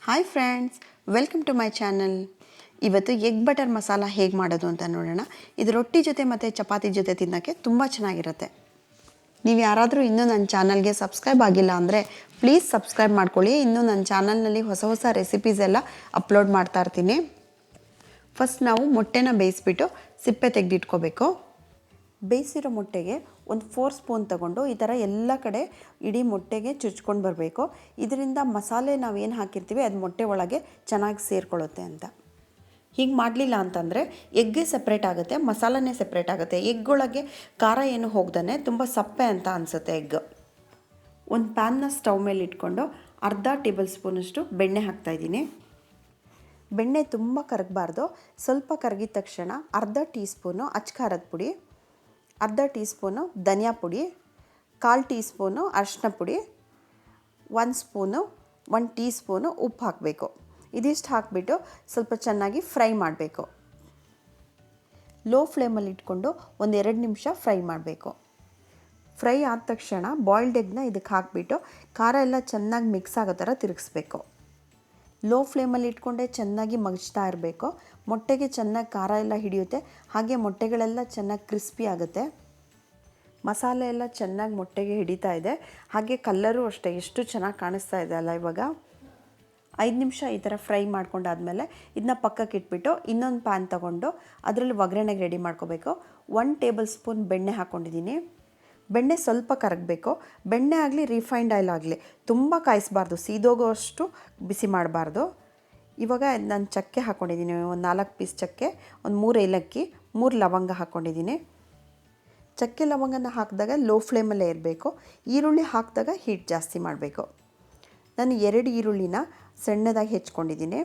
Hi friends, welcome to my channel. ಇವತ್ತು egg butter masala ಹೇಗೆ ಮಾಡೋದು ಅಂತ ನೋಡೋಣ. ಇದು ರೊಟ್ಟಿ ಜೊತೆ ಮತ್ತು ಚಪಾತಿ ಜೊತೆ ತಿನ್ನೋಕ್ಕೆ ತುಂಬ ಚೆನ್ನಾಗಿರುತ್ತೆ. ನೀವು ಯಾರಾದರೂ ಇನ್ನೂ ನನ್ನ ಚಾನಲ್ಗೆ ಸಬ್ಸ್ಕ್ರೈಬ್ ಆಗಿಲ್ಲ ಅಂದರೆ ಪ್ಲೀಸ್ ಸಬ್ಸ್ಕ್ರೈಬ್ ಮಾಡ್ಕೊಳ್ಳಿ. ಇನ್ನೂ ನನ್ನ ಚಾನಲ್ನಲ್ಲಿ ಹೊಸ ಹೊಸ ರೆಸಿಪೀಸ್ ಎಲ್ಲ ಅಪ್ಲೋಡ್ ಮಾಡ್ತಾ ಇರ್ತೀನಿ. ಫಸ್ಟ್ ನಾವು ಮೊಟ್ಟೆನ ಬೇಯಿಸ್ಬಿಟ್ಟು ಸಿಪ್ಪೆ ತೆಗೆದಿಟ್ಕೋಬೇಕು. ಬೇಯಿಸಿರೋ ಮೊಟ್ಟೆಗೆ ಒಂದು 4 ಸ್ಪೂನ್ ತಗೊಂಡು ಈ ಥರ ಎಲ್ಲ ಕಡೆ ಇಡೀ ಮೊಟ್ಟೆಗೆ ಚುಚ್ಕೊಂಡು ಬರಬೇಕು. ಇದರಿಂದ ಮಸಾಲೆ ನಾವೇನು ಹಾಕಿರ್ತೀವಿ ಅದು ಮೊಟ್ಟೆ ಒಳಗೆ ಚೆನ್ನಾಗಿ ಸೇರಿಕೊಳ್ಳುತ್ತೆ ಅಂತ. ಹೀಗೆ ಮಾಡಲಿಲ್ಲ ಅಂತಂದರೆ ಎಗ್ಗೆ ಸಪ್ರೇಟ್ ಆಗುತ್ತೆ, ಮಸಾಲನೇ ಸಪ್ರೇಟ್ ಆಗುತ್ತೆ. ಎಗ್ಗೊಳಗೆ ಖಾರ ಏನು ಹೋಗ್ದೇ ತುಂಬ ಸಪ್ಪೆ ಅಂತ ಅನಿಸುತ್ತೆ ಎಗ್. ಒಂದು ಪ್ಯಾನ್ನ ಸ್ಟವ್ ಮೇಲೆ ಇಟ್ಕೊಂಡು ಅರ್ಧ ಟೇಬಲ್ ಸ್ಪೂನಷ್ಟು ಬೆಣ್ಣೆ ಹಾಕ್ತಾಯಿದ್ದೀನಿ. ಬೆಣ್ಣೆ ತುಂಬ ಕರಗಬಾರ್ದು. ಸ್ವಲ್ಪ ಕರಗಿದ ತಕ್ಷಣ ಅರ್ಧ ಟೀ ಸ್ಪೂನು ಅಚ್ಕಾರದ ಪುಡಿ, ಅರ್ಧ ಟೀ ಸ್ಪೂನು ಧನಿಯಾ ಪುಡಿ, 1/4 ಟೀ ಸ್ಪೂನು ಅರಿಶಿನ ಪುಡಿ, 1 ಟೀ ಸ್ಪೂನು ಉಪ್ಪು ಹಾಕಬೇಕು. ಇದಿಷ್ಟು ಹಾಕಿಬಿಟ್ಟು ಸ್ವಲ್ಪ ಚೆನ್ನಾಗಿ ಫ್ರೈ ಮಾಡಬೇಕು. ಲೋ ಫ್ಲೇಮಲ್ಲಿ ಇಟ್ಕೊಂಡು 1-2 ನಿಮಿಷ ಫ್ರೈ ಮಾಡಬೇಕು. ಫ್ರೈ ಆದ ತಕ್ಷಣ ಬಾಯ್ಲ್ಡ್ ಎಗ್ನ ಇದಕ್ಕೆ ಹಾಕಿಬಿಟ್ಟು ಖಾರ ಎಲ್ಲ ಚೆನ್ನಾಗಿ ಮಿಕ್ಸ್ ಆಗೋ ಥರ ತಿರುಗಿಸ್ಬೇಕು. ಲೋ ಫ್ಲೇಮಲ್ಲಿ ಇಟ್ಕೊಂಡೆ ಚೆನ್ನಾಗಿ ಮಗ್ಚ್ತಾ ಇರಬೇಕು. ಮೊಟ್ಟೆಗೆ ಚೆನ್ನಾಗಿ ಖಾರ ಎಲ್ಲ ಹಿಡಿಯುತ್ತೆ, ಹಾಗೆ ಮೊಟ್ಟೆಗಳೆಲ್ಲ ಚೆನ್ನಾಗಿ ಕ್ರಿಸ್ಪಿ ಆಗುತ್ತೆ. ಮಸಾಲೆ ಎಲ್ಲ ಚೆನ್ನಾಗಿ ಮೊಟ್ಟೆಗೆ ಹಿಡಿತಾ ಇದೆ, ಹಾಗೆ ಕಲ್ಲರು ಅಷ್ಟೇ ಎಷ್ಟು ಚೆನ್ನಾಗಿ ಕಾಣಿಸ್ತಾ ಇದೆ ಅಲ್ಲ. ಇವಾಗ 5 ನಿಮಿಷ ಈ ಥರ ಫ್ರೈ ಮಾಡ್ಕೊಂಡಾದ್ಮೇಲೆ ಇದನ್ನ ಪಕ್ಕಕ್ಕೆ ಇಟ್ಬಿಟ್ಟು ಇನ್ನೊಂದು ಪ್ಯಾನ್ ತೊಗೊಂಡು ಅದರಲ್ಲಿ ಒಗ್ಗರಣೆಗೆ ರೆಡಿ ಮಾಡ್ಕೋಬೇಕು. 1 ಟೇಬಲ್ ಸ್ಪೂನ್ ಬೆಣ್ಣೆ ಹಾಕ್ಕೊಂಡಿದ್ದೀನಿ. ಬೆಣ್ಣೆ ಸ್ವಲ್ಪ ಕರಗಬೇಕು. ಬೆಣ್ಣೆ ಆಗಲಿ ರಿಫೈನ್ಡ್ ಆಯಿಲ್ ಆಗಲಿ ತುಂಬ ಕಾಯಿಸಬಾರ್ದು, ಸೀದೋಗೋಷ್ಟು ಬಿಸಿ ಮಾಡಬಾರ್ದು. ಇವಾಗ ನಾನು ಚಕ್ಕೆ ಹಾಕ್ಕೊಂಡಿದ್ದೀನಿ. ಒಂದು 4 ಪೀಸ್ ಚಕ್ಕೆ, ಒಂದು 3 ಏಲಕ್ಕಿ, 3 ಲವಂಗ ಹಾಕ್ಕೊಂಡಿದ್ದೀನಿ. ಚಕ್ಕೆ ಲವಂಗನ ಹಾಕಿದಾಗ ಲೋ ಫ್ಲೇಮಲ್ಲೇ ಇರಬೇಕು. ಈರುಳ್ಳಿ ಹಾಕಿದಾಗ ಹೀಟ್ ಜಾಸ್ತಿ ಮಾಡಬೇಕು. ನಾನು 2 ಈರುಳ್ಳಿನ ಸಣ್ಣದಾಗಿ ಹೆಚ್ಕೊಂಡಿದ್ದೀನಿ.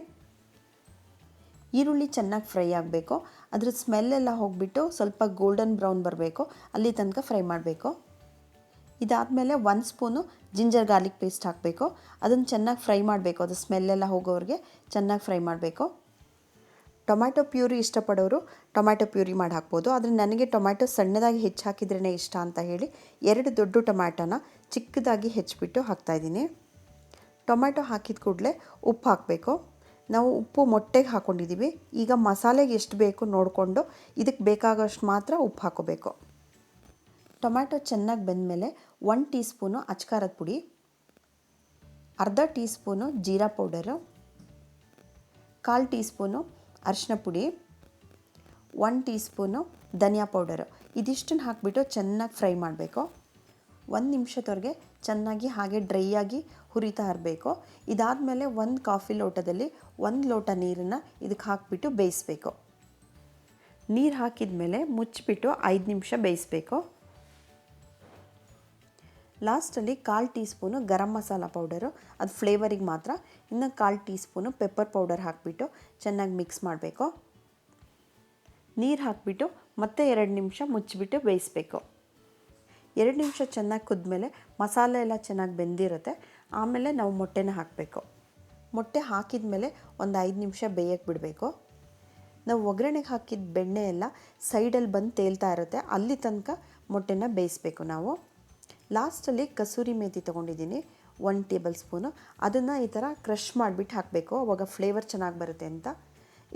ಈರುಳ್ಳಿ ಚೆನ್ನಾಗಿ ಫ್ರೈ ಆಗಬೇಕು. ಅದ್ರ ಸ್ಮೆಲ್ಲೆಲ್ಲ ಹೋಗಿಬಿಟ್ಟು ಸ್ವಲ್ಪ ಗೋಲ್ಡನ್ ಬ್ರೌನ್ ಬರಬೇಕು, ಅಲ್ಲಿ ತನಕ ಫ್ರೈ ಮಾಡಬೇಕು. ಇದಾದಮೇಲೆ 1 ಸ್ಪೂನು ಜಿಂಜರ್ ಗಾರ್ಲಿಕ್ ಪೇಸ್ಟ್ ಹಾಕಬೇಕು. ಅದನ್ನು ಚೆನ್ನಾಗಿ ಫ್ರೈ ಮಾಡಬೇಕು. ಅದು ಸ್ಮೆಲ್ಲೆಲ್ಲ ಹೋಗೋವರೆಗೆ ಚೆನ್ನಾಗಿ ಫ್ರೈ ಮಾಡಬೇಕು. ಟೊಮ್ಯಾಟೊ ಪ್ಯೂರಿ ಇಷ್ಟಪಡೋರು ಟೊಮ್ಯಾಟೊ ಪ್ಯೂರಿ ಮಾಡಿ ಹಾಕ್ಬೋದು, ಆದರೆ ನನಗೆ ಟೊಮ್ಯಾಟೊ ಸಣ್ಣದಾಗಿ ಹೆಚ್ಚು ಹಾಕಿದ್ರೇ ಇಷ್ಟ ಅಂತ ಹೇಳಿ 2 ದೊಡ್ಡ ಟೊಮ್ಯಾಟೊನ ಚಿಕ್ಕದಾಗಿ ಹೆಚ್ಚಿಬಿಟ್ಟು ಹಾಕ್ತಾಯಿದ್ದೀನಿ. ಟೊಮ್ಯಾಟೊ ಹಾಕಿದ ಕೂಡಲೇ ಉಪ್ಪು ಹಾಕಬೇಕು. ನಾವು ಉಪ್ಪು ಮೊಟ್ಟೆಗೆ ಹಾಕ್ಕೊಂಡಿದ್ದೀವಿ. ಈಗ ಮಸಾಲೆಗೆ ಎಷ್ಟು ಬೇಕು ನೋಡಿಕೊಂಡು ಇದಕ್ಕೆ ಬೇಕಾಗೋಷ್ಟು ಮಾತ್ರ ಉಪ್ಪು ಹಾಕೋಬೇಕು. ಟೊಮ್ಯಾಟೊ ಚೆನ್ನಾಗಿ ಬೆಂದಮೇಲೆ 1 ಟೀ ಸ್ಪೂನು ಅಚ್ಕಾರದ ಪುಡಿ, ಅರ್ಧ tea spoon jeera powder, 1/4 tea spoon ಅರಿಶಿನ ಪುಡಿ, 1 ಟೀ ಸ್ಪೂನು ಧನಿಯಾ ಪೌಡರು. ಇದಿಷ್ಟನ್ನು ಹಾಕಿಬಿಟ್ಟು ಚೆನ್ನಾಗಿ ಫ್ರೈ ಮಾಡಬೇಕು. 1 ನಿಮಿಷದವರೆಗೆ ಚೆನ್ನಾಗಿ ಹಾಗೆ ಡ್ರೈ ಆಗಿ ಹುರಿತಾ ಇರಬೇಕು. ಇದಾದಮೇಲೆ 1 ಕಾಫಿ ಲೋಟದಲ್ಲಿ 1 ಲೋಟ ನೀರನ್ನು ಇದಕ್ಕೆ ಹಾಕಿಬಿಟ್ಟು ಬೇಯಿಸಬೇಕು. ನೀರು ಹಾಕಿದ ಮೇಲೆ ಮುಚ್ಚಿಬಿಟ್ಟು 5 ನಿಮಿಷ ಬೇಯಿಸಬೇಕು. ಲಾಸ್ಟಲ್ಲಿ 1/4 tea spoon garam masala powder, ಅದು ಫ್ಲೇವರಿಗೆ ಮಾತ್ರ. ಇನ್ನು 1/4 ಟೀ ಸ್ಪೂನು ಪೆಪ್ಪರ್ ಪೌಡರ್ ಹಾಕಿಬಿಟ್ಟು ಚೆನ್ನಾಗಿ ಮಿಕ್ಸ್ ಮಾಡಬೇಕು. ನೀರು ಹಾಕಿಬಿಟ್ಟು ಮತ್ತೆ 2 ನಿಮಿಷ ಮುಚ್ಚಿಬಿಟ್ಟು ಬೇಯಿಸಬೇಕು. 2 ನಿಮಿಷ ಚೆನ್ನಾಗಿ ಕುದ್ಮೇಲೆ ಮಸಾಲೆ ಎಲ್ಲ ಚೆನ್ನಾಗಿ ಬೆಂದಿರುತ್ತೆ. ಆಮೇಲೆ ನಾವು ಮೊಟ್ಟೆನ ಹಾಕಬೇಕು. ಮೊಟ್ಟೆ ಹಾಕಿದ ಮೇಲೆ ಒಂದು 5 ನಿಮಿಷ ಬೇಯಕ್ಕೆ ಬಿಡಬೇಕು. ನಾವು ಒಗ್ಗರಣೆಗೆ ಹಾಕಿದ ಬೆಣ್ಣೆ ಎಲ್ಲ ಸೈಡಲ್ಲಿ ಬಂದು ತೇಲ್ತಾ ಇರುತ್ತೆ, ಅಲ್ಲಿ ತನಕ ಮೊಟ್ಟೆನ ಬೇಯಿಸಬೇಕು ನಾವು. ಲಾಸ್ಟಲ್ಲಿ ಕಸೂರಿ ಮೇಥಿ ತೊಗೊಂಡಿದ್ದೀನಿ 1 ಟೇಬಲ್ ಸ್ಪೂನು. ಅದನ್ನು ಈ ಥರ ಕ್ರಷ್ ಮಾಡಿಬಿಟ್ಟು ಹಾಕಬೇಕು, ಆವಾಗ ಫ್ಲೇವರ್ ಚೆನ್ನಾಗಿ ಬರುತ್ತೆ ಅಂತ.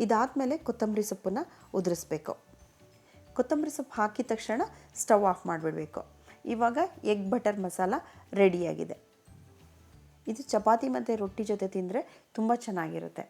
ಇದಾದಮೇಲೆ ಕೊತ್ತಂಬರಿ ಸೊಪ್ಪನ್ನು ಉದುರಿಸ್ಬೇಕು. ಕೊತ್ತಂಬರಿ ಸೊಪ್ಪು ಹಾಕಿದ ತಕ್ಷಣ ಸ್ಟವ್ ಆಫ್ ಮಾಡಿಬಿಡಬೇಕು. ಇವಾಗ ಎಗ್ ಬಟರ್ ಮಸಾಲ ರೆಡಿಯಾಗಿದೆ. ಇದು ಚಪಾತಿ ಮತ್ತು ರೊಟ್ಟಿ ಜೊತೆ ತಿಂದರೆ ತುಂಬ ಚೆನ್ನಾಗಿರುತ್ತೆ.